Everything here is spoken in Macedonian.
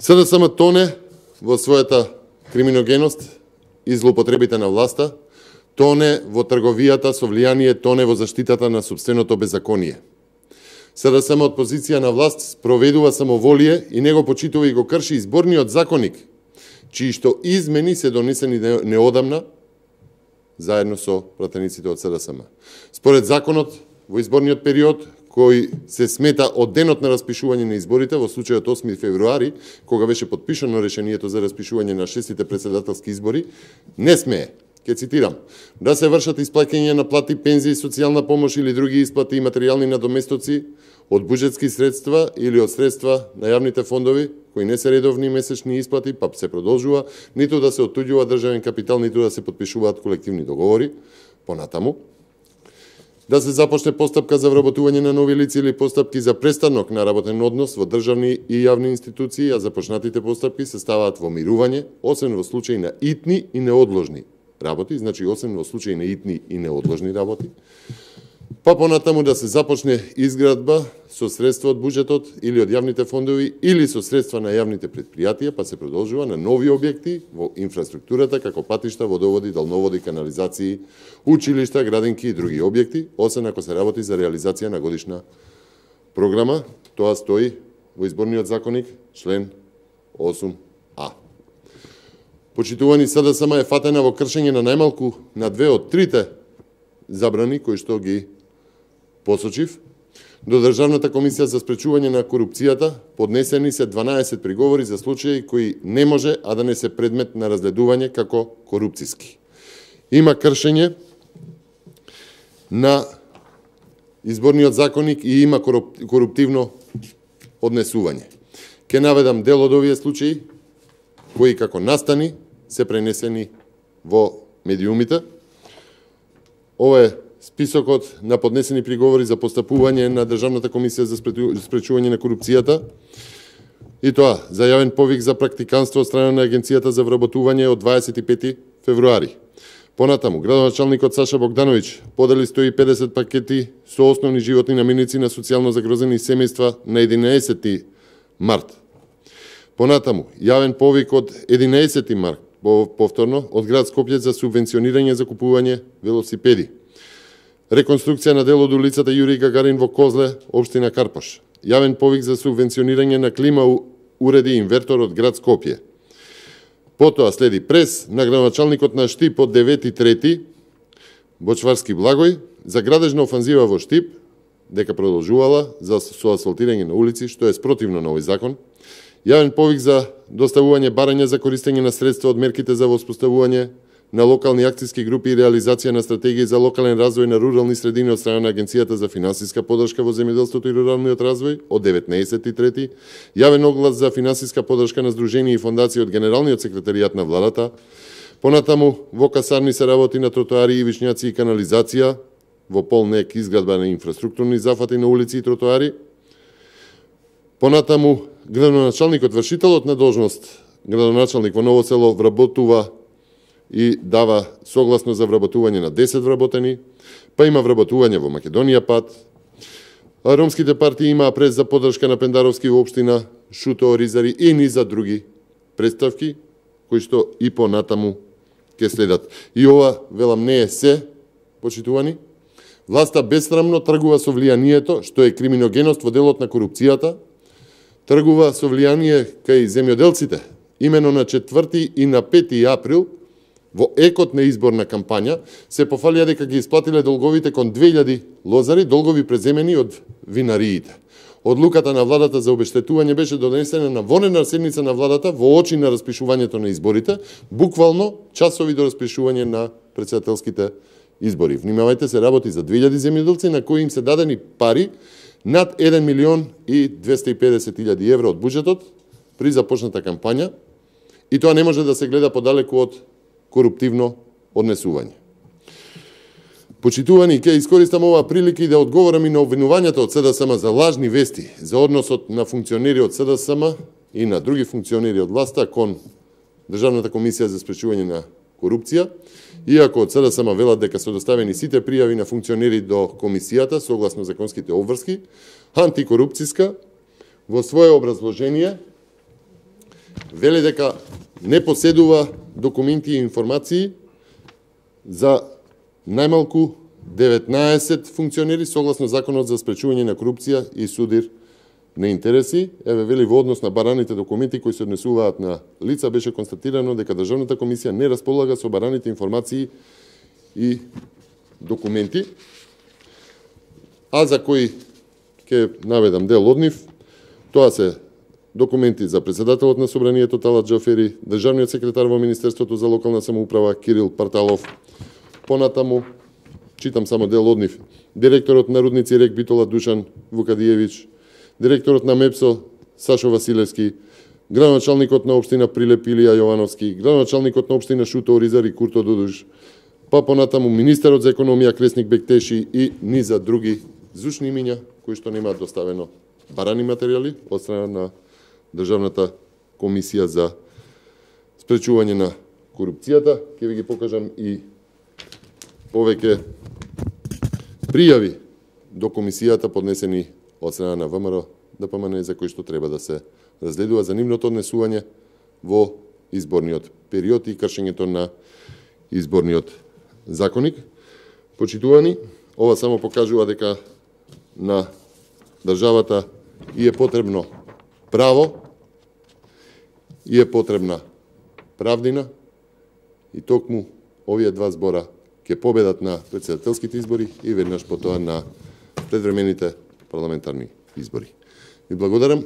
СДСМ тоне во својата криминогеност и злоупотребите на власта, тоне во трговијата со влијание, тоне во заштитата на сопственото беззаконие. СДСМ од позиција на власт спроведува самоволие и него почитува и го крши изборниот законник, чии што измени се донесени неодамна, заедно со пратениците од СДСМ. Според законот, во изборниот период, кој се смета од денот на распишување на изборите, во случајот 8 февруари, кога беше подпишано решението за распишување на 6-тите председателски избори, не смее, ќе цитирам, да се вршат исплаќање на плати, пензии, социјална помош или други исплати и материјални надоместоци од буџетски средства или од средства на јавните фондови, кои не се редовни месечни исплати, па се продолжува, ниту да се оттуѓува државен капитал, ниту да се подпишуваат колективни договори, понатаму. Да се започне постапка за вработување на нови лица или постапки за престанок на работен однос во државни и јавни институции, а започнатите постапки се ставаат во мирување, освен во случај на итни и неодложни работи, значи освен во случај на итни и неодложни работи. Па понатаму да се започне изградба со средства од буџетот или од јавните фондови или со средства на јавните предпријатија, па се продолжува на нови објекти во инфраструктурата како патишта, водоводи, далноводи, канализации, училишта, градинки и други објекти, освен ако се работи за реализација на годишна програма. Тоа стои во изборниот законник, член 8а. Почитувани, СДСМ е фатена во кршење на најмалку на 2 од 3 забрани кои што ги посочив. До Државната комисија за спречување на корупцијата поднесени се 12 приговори за случаи кои не може а да не се предмет на разгледување како корупцијски. Има кршење на изборниот законник и има коруптивно однесување. Ке наведам дел од овие случаи кои како настани се пренесени во медиумите. Ова е списокот на поднесени приговори за постапување на Државната комисија за спречување на корупцијата. И тоа, зајавен повик за практиканство од страна на Агенцијата за вработување од 25 февруари. Понатаму, градоначалникот Саша Богдановиќ подели 150 пакети со основни животни намирници на социјално загрозени семејства на 11 март. Понатаму, јавен повик од 11 март, повторно, од град Скопје за субвенционирање за купување велосипеди. Реконструкција на дел од улицата Јурија Гагарин во Козле, општина Карпош. Јавен повик за субвенционирање на клима уреди инвертор од град Скопје. Потоа следи прес на градоначалникот на Штип од 9.3. Бочварски Благој за градежна офанзива во Штип, дека продолжувала со асфалтирање на улици, што е спротивно на овој закон. Јавен повик за доставување барања за користење на средства од мерките за воспоставување на локални акцијски групи и реализација на стратегии за локален развој на рурални средини од страна на Агенцијата за финансиска поддршка во земјоделството и руралниот развој од 19.3. Јавен оглас за финансиска поддршка на здруженија и фондации од Генералниот секретаријат на владата. Понатаму во касарни се работи на тротоари, ивичњаци и канализација, во полнек изградба на инфраструктурни зафати на улици и тротоари. Понатаму градоначалникот, вршителот на должност градоначалник во Ново село вработува и дава согласно за вработување на 10 вработени, па има вработување во Македонија пат. Ромските партии имаа прес за поддршка на Пендаровски во општина Шуто, Оризари и низа други представки, кои што и понатаму ќе следат. И ова, велам, не е се, почитувани. Власта бесрамно тргува со влијанието, што е криминогеност во делот на корупцијата, тргува со влијание кај земјоделците. Имено на 4 и на 5 април, во екот на изборна кампања, се пофалија дека ги исплатиле долговите кон 2000 лозари, долгови преземени од винариите. Одлуката на владата за обештетување беше донесена на вонена седница на владата во очи на распишувањето на изборите, буквално часови до распишување на претседателските избори. Внимавајте, се работи за 2000 земјоделци на кои им се дадени пари над 1.250.000 евро од буџетот при започната кампања, и тоа не може да се гледа подалеку од коруптивно однесување. Почитувани, ќе искористам оваа прилика и да одговорам и на обвинувањата од СДСМ за лажни вести за односот на функционери од СДСМ и на други функционери од власта кон Државната комисија за спречување на корупција. Иако од СДСМ велат дека се доставени сите пријави на функционери до комисијата согласно законските обврски, антикорупцијска во свое образложение вели дека не поседува документи и информации за најмалку 19 функционери согласно Законот за спречување на корупција и судир на интереси. Еве вели во однос на бараните документи кои се однесуваат на лица беше констатирано дека Државната комисија не располага со бараните информации и документи, а за кои ќе наведам дел од нив. Тоа се документи за председателот на Собранието Талат Џафери, државниот секретар во Министерството за локална самоуправа Кирил Парталов, понатаму читам само дел од нив, директорот на Рудници Рек Битола Душан Вукадиевич, директорот на МЕПСО Сашо Василевски, градоначалникот на општина Прилеп Илија Јовановски, градоначалникот на општина Шуто Оризари Курто Додуш, па понатаму министерот за економија Кресник Бектеши и низа други звучни имиња кои што немаат доставено барани материјали од страна на Државната комисија за спречување на корупцијата. Ќе ви ги покажам и повеќе пријави до комисијата поднесени од страна на ВМРО ДПМН за кои што треба да се разгледува за нивното однесување во изборниот период и кршењето на изборниот законник. Почитувани, ова само покажува дека на државата и е потребно право, и е потребна правдина, и токму овие два збора ќе победат на председателските избори и веднаш потоа на предвремените парламентарни избори. Ви благодарам.